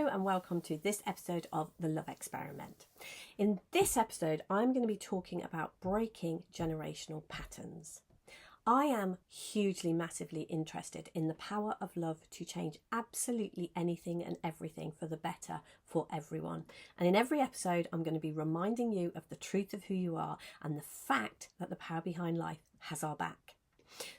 and welcome to this episode of The Love Experiment. In this episode, I'm going to be talking about breaking generational patterns. I am hugely, massively interested in the power of love to change absolutely anything and everything for the better for everyone. And in every episode, I'm going to be reminding you of the truth of who you are and the fact that the power behind life has our back.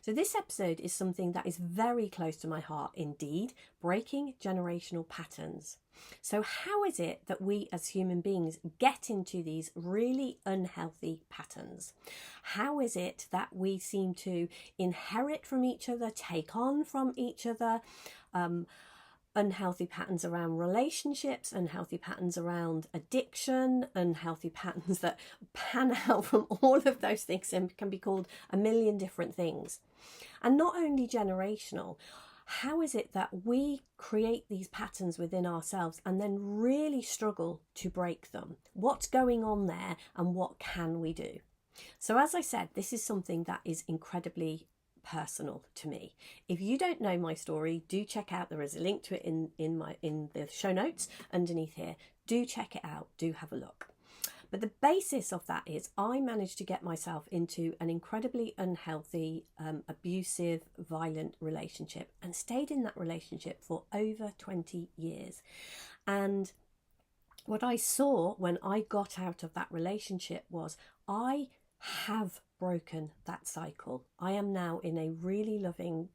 So this episode is something that is very close to my heart indeed, breaking generational patterns. So how is it that we as human beings get into these really unhealthy patterns? How is it that we seem to inherit from each other, take on from each other, unhealthy patterns around relationships, unhealthy patterns around addiction, unhealthy patterns that pan out from all of those things and can be called a million different things. And not only generational, how is it that we create these patterns within ourselves and then really struggle to break them? What's going on there and what can we do? So as I said, this is something that is incredibly personal to me. If you don't know my story, do check out, there is a link to it in the show notes underneath here. Do check it out, do have a look. But the basis of that is I managed to get myself into an incredibly unhealthy, abusive, violent relationship and stayed in that relationship for over 20 years. And what I saw when I got out of that relationship was I have broken that cycle. I am now in a really loving,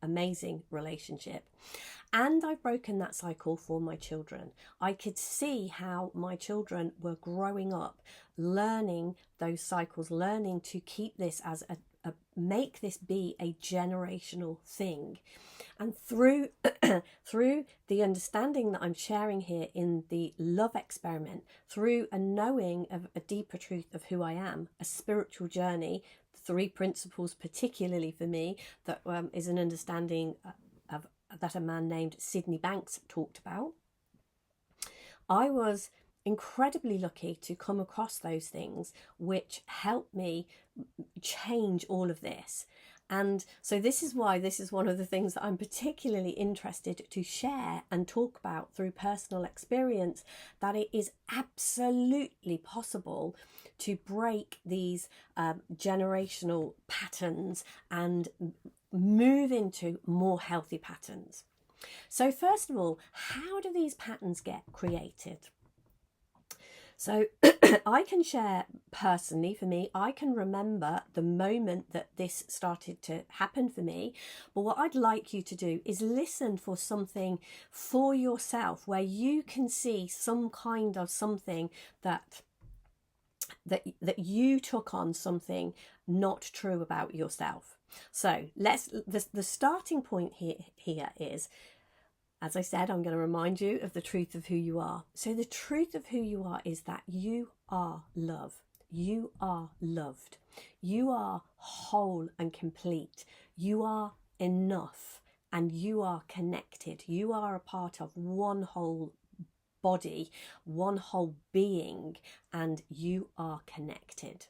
amazing relationship. And I've broken that cycle for my children. I could see how my children were growing up, learning those cycles, learning to keep this as make this be a generational thing. And through the understanding that I'm sharing here in the love experiment, through a knowing of a deeper truth of who I am, a spiritual journey, 3 principles particularly for me, that is an understanding of that a man named Sydney Banks talked about. I was incredibly lucky to come across those things which helped me change all of this. And so this is why this is one of the things that I'm particularly interested to share and talk about through personal experience, that it is absolutely possible to break these generational patterns and move into more healthy patterns. So first of all, how do these patterns get created? So I can share personally, for me, I can remember the moment that this started to happen for me. But what I'd like you to do is listen for something for yourself where you can see some kind of something that you took on something not true about yourself. So the starting point here is, as I said, I'm going to remind you of the truth of who you are. So the truth of who you are is that you are love. You are loved. You are whole and complete. You are enough and you are connected. You are a part of one whole body, one whole being, and you are connected.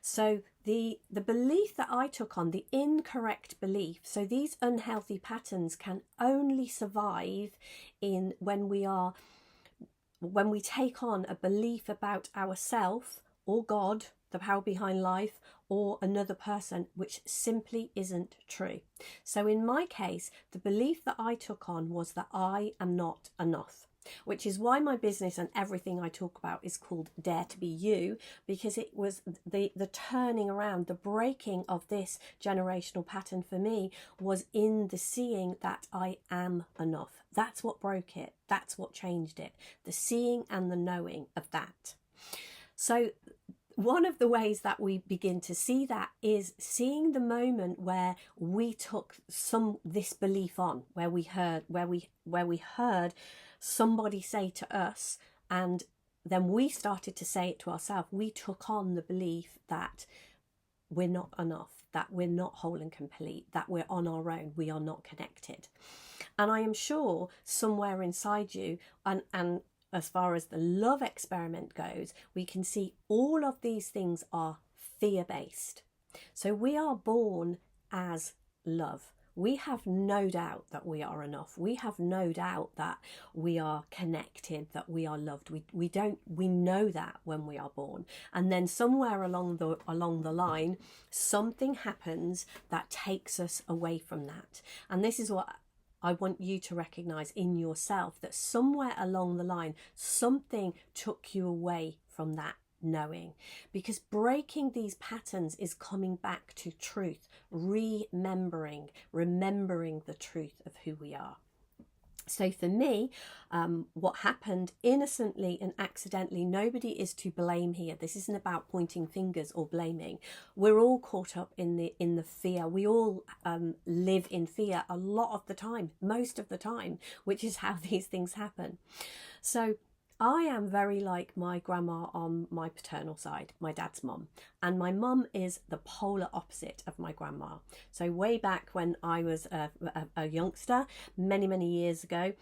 So the belief that I took on, the incorrect belief, so these unhealthy patterns can only survive when we take on a belief about ourselves or God, the power behind life, or another person, which simply isn't true. So in my case, the belief that I took on was that I am not enough, which is why my business and everything I talk about is called Dare to Be You, because it was the turning around, the breaking of this generational pattern for me was in the seeing that I am enough. That's what broke it. That's what changed it. The seeing and the knowing of that. So one of the ways that we begin to see that is seeing the moment where we took this belief on, where we heard somebody say to us, and then we started to say it to ourselves. We took on the belief that we're not enough, that we're not whole and complete, that we're on our own, we are not connected. And I am sure somewhere inside you, and as far as the love experiment goes, we can see all of these things are fear-based. So we are born as love. we have no doubt that we are enough. We have no doubt that we are connected, that we are loved. We know that when we are born. And then somewhere along the line, something happens that takes us away from that. And this is what I want you to recognize in yourself, that somewhere along the line, something took you away from that knowing. Because breaking these patterns is coming back to truth, remembering the truth of who we are. So for me, what happened innocently and accidentally, nobody is to blame here. This isn't about pointing fingers or blaming. We're all caught up in the fear. We all live in fear a lot of the time, most of the time, which is how these things happen. So I am very like my grandma on my paternal side, my dad's mum, and my mum is the polar opposite of my grandma. So way back when I was a youngster, many years ago,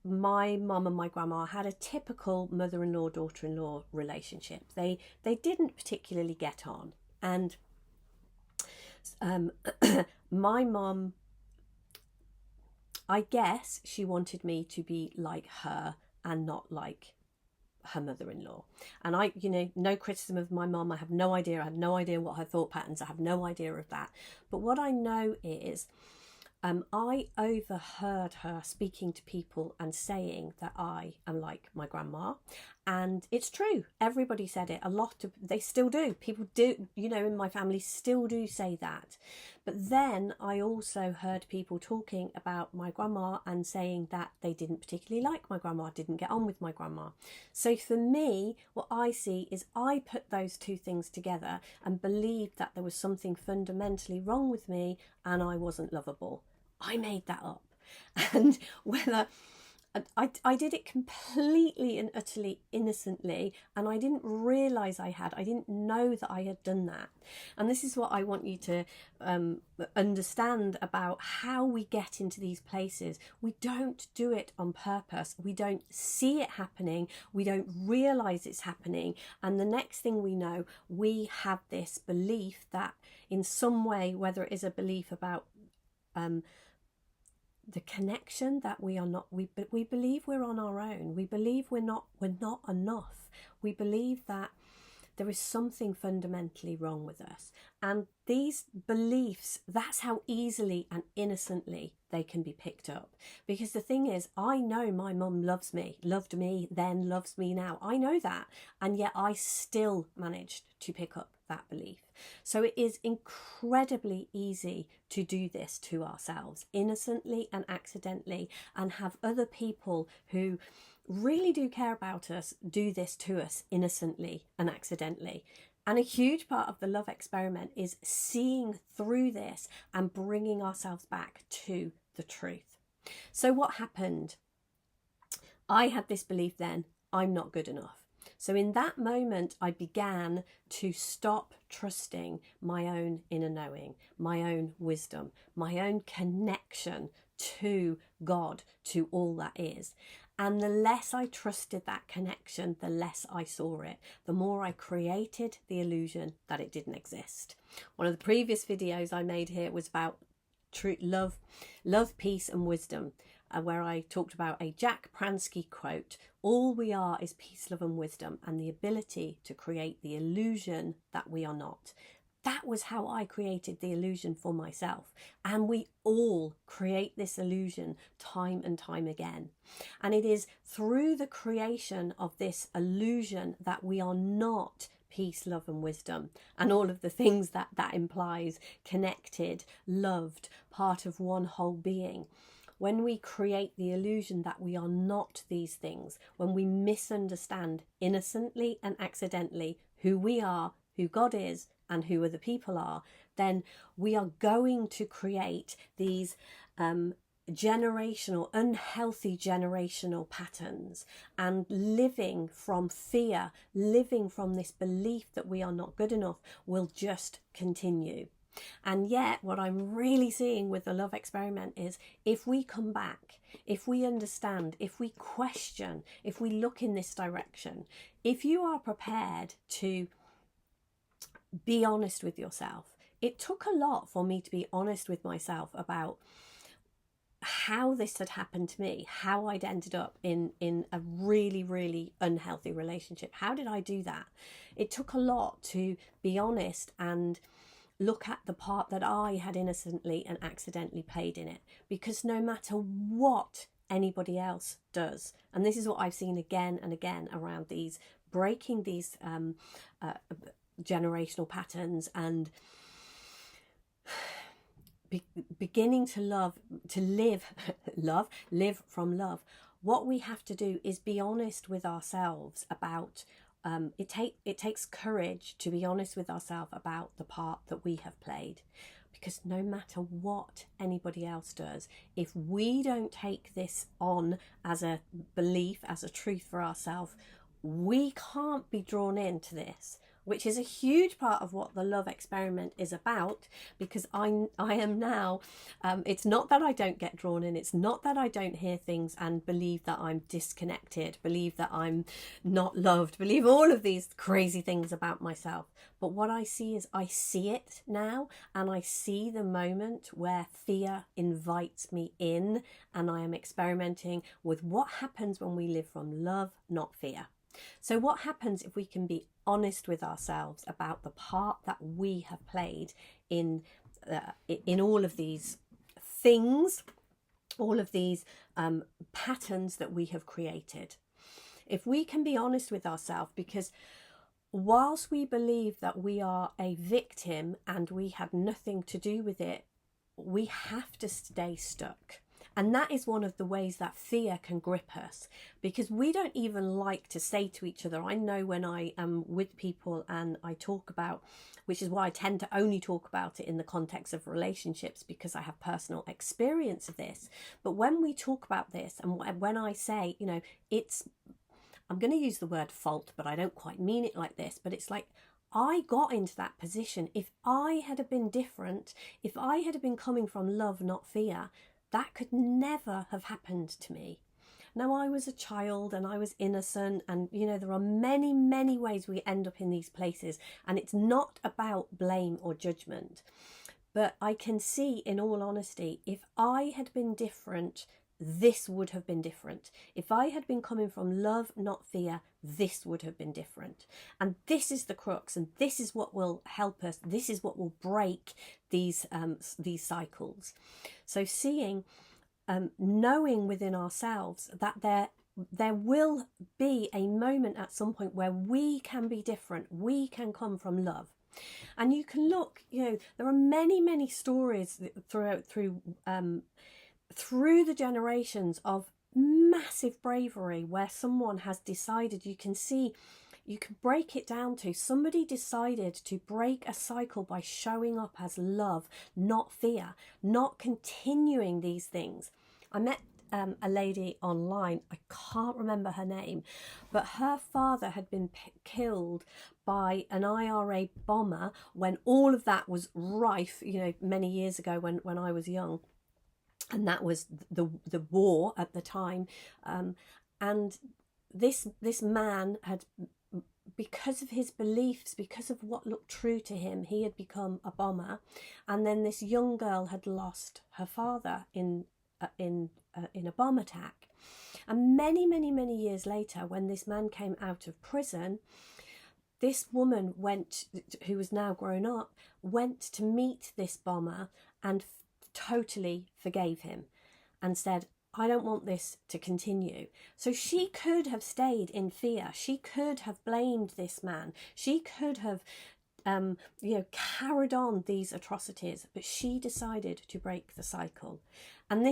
my mum and my grandma had a typical mother-in-law, daughter-in-law relationship. They didn't particularly get on, and my mum, I guess she wanted me to be like her and not like her mother-in-law. And I, no criticism of my mum. I have no idea. I have no idea what her thought patterns. I have no idea of that. But what I know is I overheard her speaking to people and saying that I am like my grandma. And it's true. Everybody said it. They still do. People do, in my family still do say that. But then I also heard people talking about my grandma and saying that they didn't particularly like my grandma, didn't get on with my grandma. So for me, what I see is I put those two things together and believed that there was something fundamentally wrong with me and I wasn't lovable. I made that up. And whether I did it completely and utterly innocently, and I didn't realise I didn't know that I had done that. And this is what I want you to understand about how we get into these places. We don't do it on purpose. We don't see it happening. We don't realise it's happening. And the next thing we know, we have this belief that in some way, whether it is a belief about the connection that we are not, we believe we're on our own. We believe we're not enough. We believe that there is something fundamentally wrong with us. And these beliefs, that's how easily and innocently they can be picked up. Because the thing is, I know my mum loved me then, loves me now. I know that. And yet I still managed to pick up that belief. So it is incredibly easy to do this to ourselves, innocently and accidentally, and have other people who really do care about us do this to us innocently and accidentally. And a huge part of the love experiment is seeing through this and bringing ourselves back to the truth. So what happened? I had this belief then, I'm not good enough. So in that moment, I began to stop trusting my own inner knowing, my own wisdom, my own connection to God, to all that is. And the less I trusted that connection, the less I saw it, the more I created the illusion that it didn't exist. One of the previous videos I made here was about true love, peace and wisdom, where I talked about a Jack Pransky quote, all we are is peace, love and wisdom, and the ability to create the illusion that we are not. That was how I created the illusion for myself. And we all create this illusion time and time again. And it is through the creation of this illusion that we are not peace, love and wisdom, and all of the things that implies, connected, loved, part of one whole being. When we create the illusion that we are not these things, when we misunderstand innocently and accidentally who we are, who God is, and who other people are, then we are going to create these unhealthy generational patterns, and living from fear, living from this belief that we are not good enough will just continue. And yet what I'm really seeing with the love experiment is if we come back, if we understand, if we question, if we look in this direction, if you are prepared to be honest with yourself, it took a lot for me to be honest with myself about how this had happened to me, how I'd ended up in a really, really unhealthy relationship. How did I do that? It took a lot to be honest and look at the part that I had innocently and accidentally played in it, because no matter what anybody else does, and this is what I've seen again and again around these breaking these generational patterns and beginning to live from love. What we have to do is be honest with ourselves about it takes courage to be honest with ourselves about the part that we have played, because no matter what anybody else does, if we don't take this on as a belief, as a truth for ourselves, we can't be drawn into this, which is a huge part of what the love experiment is about, because I am now, it's not that I don't get drawn in, it's not that I don't hear things and believe that I'm disconnected, believe that I'm not loved, believe all of these crazy things about myself. But what I see is I see it now, and I see the moment where fear invites me in, and I am experimenting with what happens when we live from love, not fear. So what happens if we can be honest with ourselves about the part that we have played in all of these things, all of these patterns that we have created? If we can be honest with ourselves, because whilst we believe that we are a victim and we had nothing to do with it, we have to stay stuck. And that is one of the ways that fear can grip us, because we don't even like to say to each other. I know when I am with people and I talk about, which is why I tend to only talk about it in the context of relationships, because I have personal experience of this. But when we talk about this, and when I say, you know, I'm going to use the word fault, but I don't quite mean it like this, but it's like, I got into that position. If I had been different, if I had been coming from love, not fear, that could never have happened to me. Now, I was a child and I was innocent, and you know, there are many, many ways we end up in these places, and it's not about blame or judgment. But I can see, in all honesty, if I had been different, this would have been different. If I had been coming from love, not fear, this would have been different. And this is the crux, and this is what will help us. This is what will break these cycles. So seeing, knowing within ourselves that there will be a moment at some point where we can be different. We can come from love. And you can look, you know, there are many, many stories through the generations of massive bravery where someone has decided, you can break it down to somebody decided to break a cycle by showing up as love, not fear, not continuing these things. I met a lady online, I can't remember her name, but her father had been killed by an IRA bomber when all of that was rife, you know, many years ago when I was young. And that was the war at the time. And this man had, because of his beliefs, because of what looked true to him, he had become a bomber. And then this young girl had lost her father in a bomb attack. And many, many, many years later, when this man came out of prison, this woman who was now grown up, went to meet this bomber and totally forgave him and said, I don't want this to continue. So she could have stayed in fear. She could have blamed this man. She could have carried on these atrocities, but she decided to break the cycle. And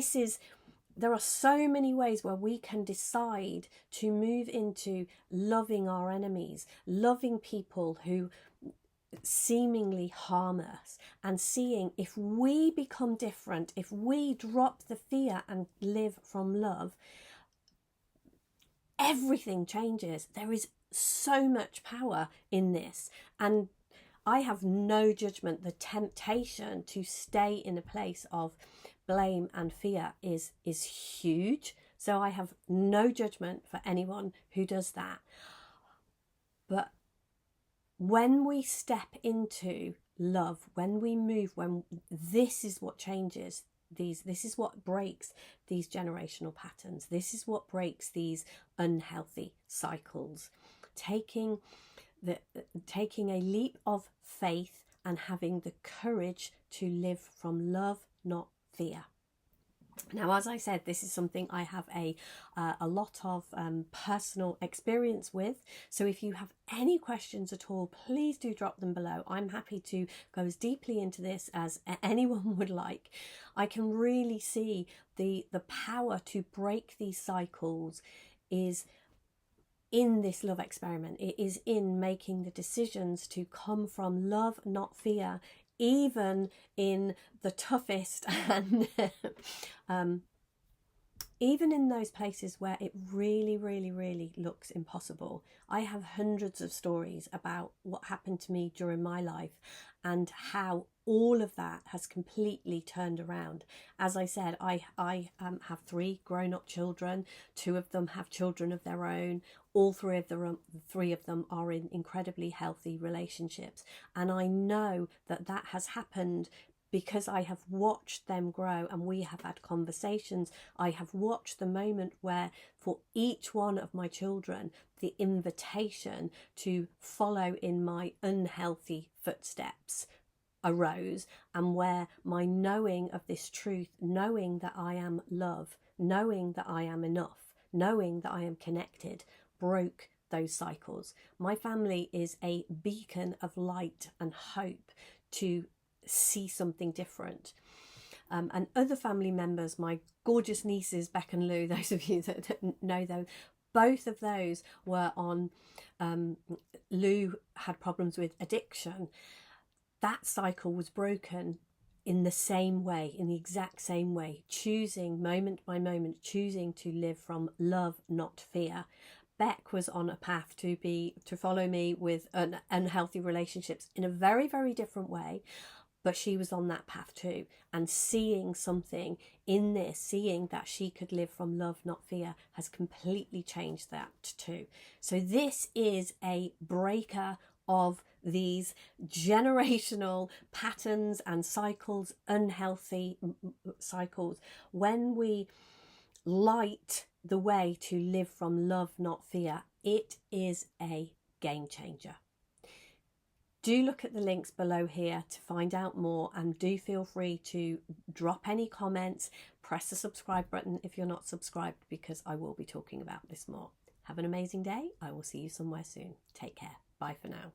there are so many ways where we can decide to move into loving our enemies, loving people who seemingly harm us, and seeing if we become different, if we drop the fear and live from love, everything changes. There is so much power in this, and I have no judgment. The temptation to stay in a place of blame and fear is huge, so I have no judgment for anyone who does that. But when we step into love, when we move, when this is what changes this is what breaks these generational patterns. This is what breaks these unhealthy cycles. Taking a leap of faith and having the courage to live from love, not fear. Now, as I said, this is something I have a lot of personal experience with. So if you have any questions at all, please do drop them below. I'm happy to go as deeply into this as anyone would like. I can really see the power to break these cycles is in this love experiment. It is in making the decisions to come from love, not fear, even in the toughest and even in those places where it really, really, really looks impossible. I have hundreds of stories about what happened to me during my life and how all of that has completely turned around. As I said, I have 3 grown-up children. 2 of them have children of their own. All 3 of them are in incredibly healthy relationships. And I know that that has happened because I have watched them grow and we have had conversations. I have watched the moment where for each one of my children, the invitation to follow in my unhealthy footsteps arose, and where my knowing of this truth, knowing that I am love, knowing that I am enough, knowing that I am connected, broke those cycles. My family is a beacon of light and hope to see something different. And other family members, my gorgeous nieces Beck and Lou, those of you that know them, both of those were on Lou had problems with addiction. That cycle was broken in the same way, in the exact same way, choosing moment by moment, choosing to live from love, not fear. Beck was on a path to follow me with unhealthy relationships in a very, very different way. But she was on that path too, and seeing something in this, seeing that she could live from love, not fear, has completely changed that too. So this is a breaker of these generational patterns and cycles, unhealthy cycles. When we light the way to live from love, not fear, it is a game changer. Do look at the links below here to find out more, and do feel free to drop any comments, press the subscribe button if you're not subscribed, because I will be talking about this more. Have an amazing day. I will see you somewhere soon. Take care. Bye for now.